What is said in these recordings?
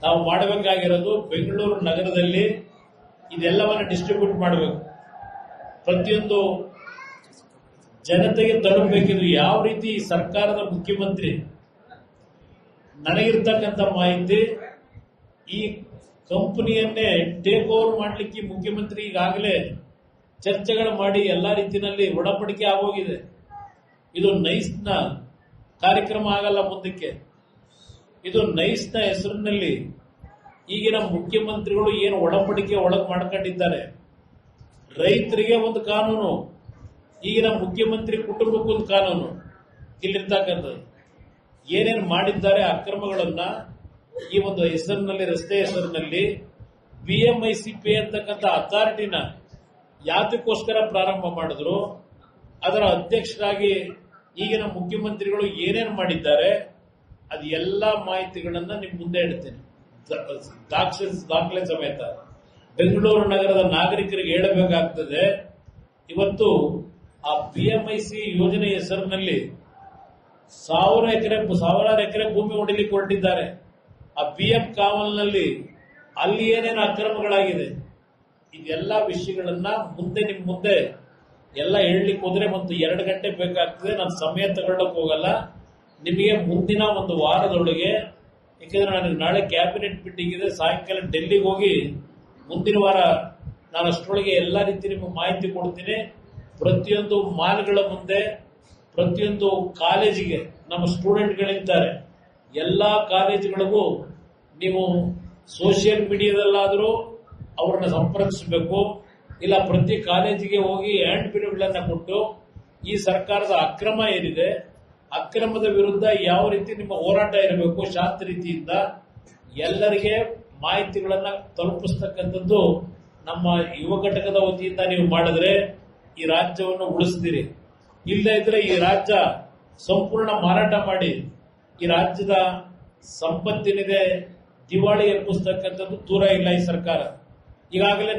ನಾವು ಮಾಡಬೇಕಾಗಿರೋದು ಬೆಂಗಳೂರು ನಗರದಲ್ಲಿ ಇದೆಲ್ಲವನ್ನ ಡಿಸ್ಟ್ರಿಬ್ಯೂಟ್ ಮಾಡಬೇಕು. ಪ್ರತಿಯೊಂದು ಜನತೆಗೆ ತಲುಪಬೇಕಿದ್ರು ಯಾವ ರೀತಿ ಸರ್ಕಾರದ ಮುಖ್ಯಮಂತ್ರಿ ನನಗಿರ್ತಕ್ಕಂಥ ಮಾಹಿತಿ ಈ ಕಂಪನಿಯನ್ನೇ ಟೇಕ್ ಓವರ್ ಮಾಡಲಿಕ್ಕೆ ಮುಖ್ಯಮಂತ್ರಿ ಈಗಾಗಲೇ ಚರ್ಚೆಗಳು ಮಾಡಿ ಎಲ್ಲಾ ರೀತಿಯಲ್ಲಿ ಒಡಂಬಡಿಕೆ ಆಗೋಗಿದೆ. ಇದು ನೈಸ್ನ ಕಾರ್ಯಕ್ರಮ ಆಗಲ್ಲ ಮುಂದಕ್ಕೆ. ಇದು ನೈಸ್ನ ಹೆಸರಿನಲ್ಲಿ ಈಗಿನ ಮುಖ್ಯಮಂತ್ರಿಗಳು ಏನು ಒಡಂಬಡಿಕೆ ಒಳಗೆ ಮಾಡ್ಕೊಂಡಿದ್ದಾರೆ. ರೈತರಿಗೆ ಒಂದು ಕಾನೂನು, ಈಗಿನ ಮುಖ್ಯಮಂತ್ರಿ ಕುಟುಂಬಕ್ಕೊಂದು ಕಾನೂನು. ಇಲ್ಲಿರ್ತಕ್ಕಂಥದ್ದು ಏನೇನು ಮಾಡಿದ್ದಾರೆ ಅಕ್ರಮಗಳನ್ನ ಈ ಒಂದು ಹೆಸರಿನಲ್ಲಿ, ರಸ್ತೆ ಹೆಸರಿನಲ್ಲಿ BMICP ಅಂತಕ್ಕಂಥ ಅಥಾರಿಟಿನ ಯಾತಕ್ಕೋಸ್ಕರ ಪ್ರಾರಂಭ ಮಾಡಿದ್ರು, ಅದರ ಅಧ್ಯಕ್ಷರಾಗಿ ಈಗಿನ ಮುಖ್ಯಮಂತ್ರಿಗಳು ಏನೇನು ಮಾಡಿದ್ದಾರೆ ಅದು ಎಲ್ಲ ಮಾಹಿತಿಗಳನ್ನ ನಿಮ್ ಮುಂದೆ ಇಡ್ತೇನೆ, ದಾಖಲೆ ಸಮೇತ. ಬೆಂಗಳೂರು ನಗರದ ನಾಗರಿಕರಿಗೆ ಹೇಳಬೇಕಾಗ್ತದೆ, ಇವತ್ತು ಆ BMIC ಯೋಜನೆ ಹೆಸರಿನಲ್ಲಿ ಸಾವಿರಾರು ಎಕರೆ ಭೂಮಿ ಹೊಡಿಲಿಕ್ಕೆ ಹೊರಟಿದ್ದಾರೆ. ಆ BM ಕಾವಲ್ನಲ್ಲಿ ಅಲ್ಲಿ ಏನೇನು ಅಕ್ರಮಗಳಾಗಿದೆ ಇದೆಲ್ಲ ವಿಷಯಗಳನ್ನ ಮುಂದೆ ನಿಮ್ ಮುಂದೆ ಎಲ್ಲ ಹೇಳಲಿಕ್ಕೆ ಹೋದ್ರೆ ಮತ್ತು 2 ಗಂಟೆ ಬೇಕಾಗ್ತದೆ. ನಾನು ಸಮಯ ತಗೊಳ್ಳಕ್ ಹೋಗಲ್ಲ. ನಿಮಗೆ ಮುಂದಿನ ಒಂದು ವಾರದೊಳಗೆ, ಯಾಕಂದ್ರೆ ನನಗೆ ನಾಳೆ ಕ್ಯಾಬಿನೆಟ್ ಮೀಟಿಂಗ್ ಇದೆ, ಸಾಯಂಕಾಲ ಡೆಲ್ಲಿಗೆ ಹೋಗಿ ಮುಂದಿನ ವಾರ ನಾನು ಅಷ್ಟರೊಳಗೆ ಎಲ್ಲ ರೀತಿ ನಿಮಗೆ ಮಾಹಿತಿ ಕೊಡ್ತೀನಿ. ಪ್ರತಿಯೊಂದು ಮಾಲ್ಗಳ ಮುಂದೆ, ಪ್ರತಿಯೊಂದು ಕಾಲೇಜಿಗೆ ನಮ್ಮ ಸ್ಟೂಡೆಂಟ್ಗಳಿದ್ದಾರೆ, ಎಲ್ಲಾ ಕಾಲೇಜುಗಳಿಗೂ ನೀವು ಸೋಷಿಯಲ್ ಮೀಡಿಯಾದಲ್ಲಾದರೂ ಅವ್ರನ್ನ ಸಂಪರ್ಕಿಸಬೇಕು. ಇಲ್ಲ ಪ್ರತಿ ಕಾಲೇಜಿಗೆ ಹೋಗಿ ಹ್ಯಾಂಡ್ ಬಿಲ್ಗಳನ್ನ ಕೊಟ್ಟು ಈ ಸರ್ಕಾರದ ಅಕ್ರಮ ಏನಿದೆ, ಅಕ್ರಮದ ವಿರುದ್ಧ ಯಾವ ರೀತಿ ನಿಮ್ಮ ಹೋರಾಟ ಇರಬೇಕು, ಶಾಂತ ರೀತಿಯಿಂದ ಎಲ್ಲರಿಗೆ ಮಾಹಿತಿಗಳನ್ನ ತಲುಪಿಸ್ತಕ್ಕಂಥದ್ದು ನಮ್ಮ ಯುವ ಘಟಕದ ವತಿಯಿಂದ ನೀವು ಮಾಡಿದ್ರೆ ಈ ರಾಜ್ಯವನ್ನು ಉಳಿಸ್ತೀರಿ. ಇಲ್ಲದೇ ಇದ್ರೆ ಈ ರಾಜ್ಯ ಸಂಪೂರ್ಣ ಮಾರಾಟ ಮಾಡಿ ಈ ರಾಜ್ಯದ ಸಂಪತ್ತಿನಿದೆ ದಿವಾಳಿ ಎಬ್ಬಿಸ್ತಕ್ಕಂಥದ್ದು ದೂರ ಇಲ್ಲ ಈ ಸರ್ಕಾರ. ಈಗಾಗಲೇ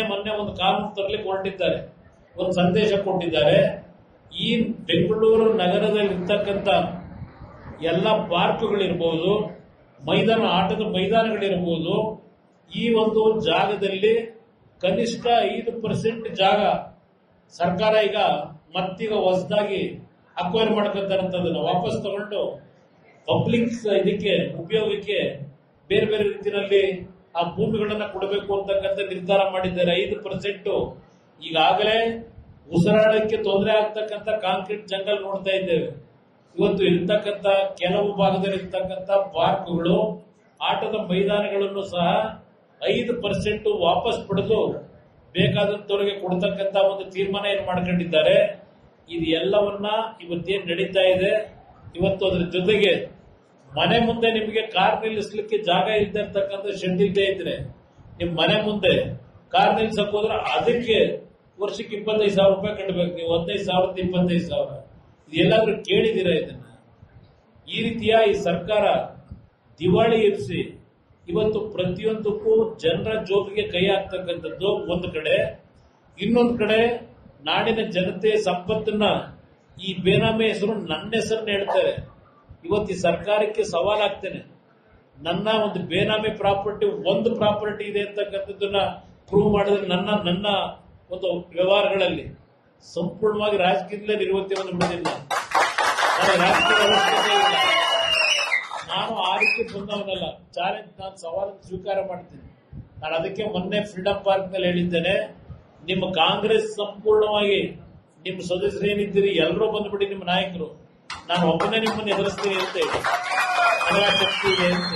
ಮೊನ್ನೆ ಒಂದು ಕಾನೂನು ತರಲಿಕ್ಕೆ ಹೊರಟಿದ್ದಾರೆ, ಒಂದು ಸಂದೇಶ ಕೊಟ್ಟಿದ್ದಾರೆ. ಈ ಬೆಂಗಳೂರು ನಗರದಲ್ಲಿ ಇರ್ತಕ್ಕಂಥ ಎಲ್ಲ ಪಾರ್ಕ್ಗಳಿರ್ಬೋದು, ಆಟದ ಮೈದಾನಗಳಿರ್ಬೋದು, ಈ ಒಂದು ಜಾಗದಲ್ಲಿ ಕನಿಷ್ಠ 5% ಜಾಗ ಸರ್ಕಾರ ಈಗ ಮತ್ತೀಗ ಹೊಸದಾಗಿ ಅಕ್ವೈರ್ ಮಾಡ್ಕೊಂತಾರಂತದನ್ನ ವಾಪಸ್ ತಗೊಂಡು ಪಬ್ಲಿಕ್ ಇದಕ್ಕೆ ಉಪಯೋಗಕ್ಕೆ ಬೇರೆ ಬೇರೆ ರೀತಿಯಲ್ಲಿ ಆ ಭೂಮಿಗಳನ್ನ ಕೊಡಬೇಕು ಅಂತಕ್ಕಂಥ ನಿರ್ಧಾರ ಮಾಡಿದ್ದಾರೆ. 5% ಈಗಾಗಲೇ ಉಸಿರಾಡಕ್ಕೆ ತೊಂದರೆ ಆಗ್ತಕ್ಕಂಥ ಕಾಂಕ್ರೀಟ್ ಜಂಗಲ್ ನೋಡ್ತಾ ಇದ್ದೇವೆ. ಇವತ್ತು ಇರ್ತಕ್ಕಂಥ ಕೆಲವು ಭಾಗದಲ್ಲಿ ಇರ್ತಕ್ಕಂಥ ಪಾರ್ಕ್ಗಳು, ಆಟದ ಮೈದಾನಗಳನ್ನು ಸಹ 5% ವಾಪಸ್ ಪಡೆದು ಬೇಕಾದಂತವರಿಗೆ ಕೊಡ್ತಕ್ಕಂಥ ಒಂದು ತೀರ್ಮಾನ ಏನು ಮಾಡ್ಕೊಂಡಿದ್ದಾರೆ. ಇದು ಎಲ್ಲವನ್ನ ಇವತ್ತೇನು ನಡೀತಾ ಇದೆ, ಇವತ್ತು ಅದರ ಜೊತೆಗೆ ಮನೆ ಮುಂದೆ ನಿಮಗೆ ಕಾರ್ ನಿಲ್ಲಿಸಲಿಕ್ಕೆ ಜಾಗ ಇಲ್ಲದೆ ಇರ್ತಕ್ಕಂಥ ಶೆಡ್ ಇಲ್ಲದೆ ಇದ್ರೆ ನಿಮ್ ಮನೆ ಮುಂದೆ ಕಾರ್ ನಿಲ್ಸಕ್ ಹೋದ್ರೆ ಅದಕ್ಕೆ ವರ್ಷಕ್ಕೆ 25,000 ರೂಪಾಯಿ ಕಟ್ಟಬೇಕು ನೀವು. 15,000 25,000 ಎಲ್ಲಾದ್ರೂ ಕೇಳಿದಿರಾ ಇದನ್ನ? ಈ ರೀತಿಯ ಈ ಸರ್ಕಾರ ದಿವಾಳಿ ಎಬ್ಬಿಸಿ ಇವತ್ತು ಪ್ರತಿಯೊಂದಕ್ಕೂ ಜನರ ಜೋಬಿಗೆ ಕೈ ಹಾಕ್ತಕ್ಕಂಥದ್ದು ಒಂದು ಕಡೆ. ಇನ್ನೊಂದು ಕಡೆ ನಾಡಿನ ಜನತೆ ಸಂಪತ್ತನ್ನ ಈ ಬೇನಾಮಿ ಹೆಸರು ನನ್ನ ಹೆಸರನ್ನ ಹೇಳ್ತಾರೆ. ಇವತ್ತು ಈ ಸರ್ಕಾರಕ್ಕೆ ಸವಾಲಾಗ್ತೇನೆ, ನನ್ನ ಒಂದು ಬೇನಾಮಿ ಪ್ರಾಪರ್ಟಿ ಒಂದು ಪ್ರಾಪರ್ಟಿ ಇದೆ ಅಂತಕ್ಕಂಥದ್ದನ್ನ ಪ್ರೂವ್ ಮಾಡಿದ್ರೆ ನನ್ನ ಒಂದು ವ್ಯವಹಾರಗಳಲ್ಲಿ ಸಂಪೂರ್ಣವಾಗಿ ರಾಜಕೀಯದಲ್ಲೇ ನಿರ್ವಹಿಸೋದು ಬಿಡೋದಿಲ್ಲ. ನಾನು ಆ ರೀತಿ ಬಂದವನಲ್ಲ. ಚಾಲೆಂಜ್, ನಾನು ಸವಾಲನ್ನು ಸ್ವೀಕಾರ ಮಾಡ್ತೀನಿ. ನಾನು ಅದಕ್ಕೆ ಮೊನ್ನೆ ಫ್ರೀಡಂ ಪಾರ್ಕ್ ನಲ್ಲಿ ಹೇಳಿದ್ದೇನೆ, ನಿಮ್ಮ ಕಾಂಗ್ರೆಸ್ ಸಂಪೂರ್ಣವಾಗಿ ನಿಮ್ಮ ಸದಸ್ಯರು ಏನಿದ್ದೀರಿ ಎಲ್ಲರೂ ಬಂದ್ಬಿಡಿ, ನಿಮ್ಮ ನಾಯಕರು, ನಾನು ಒಬ್ಬನೇ ನಿಮ್ಮನ್ನು ಎದುರಿಸ್ತೀನಿ ಅಂತ ಹೇಳಿ, ನನಗೆ ಶಕ್ತಿ ಇದೆ ಅಂತ.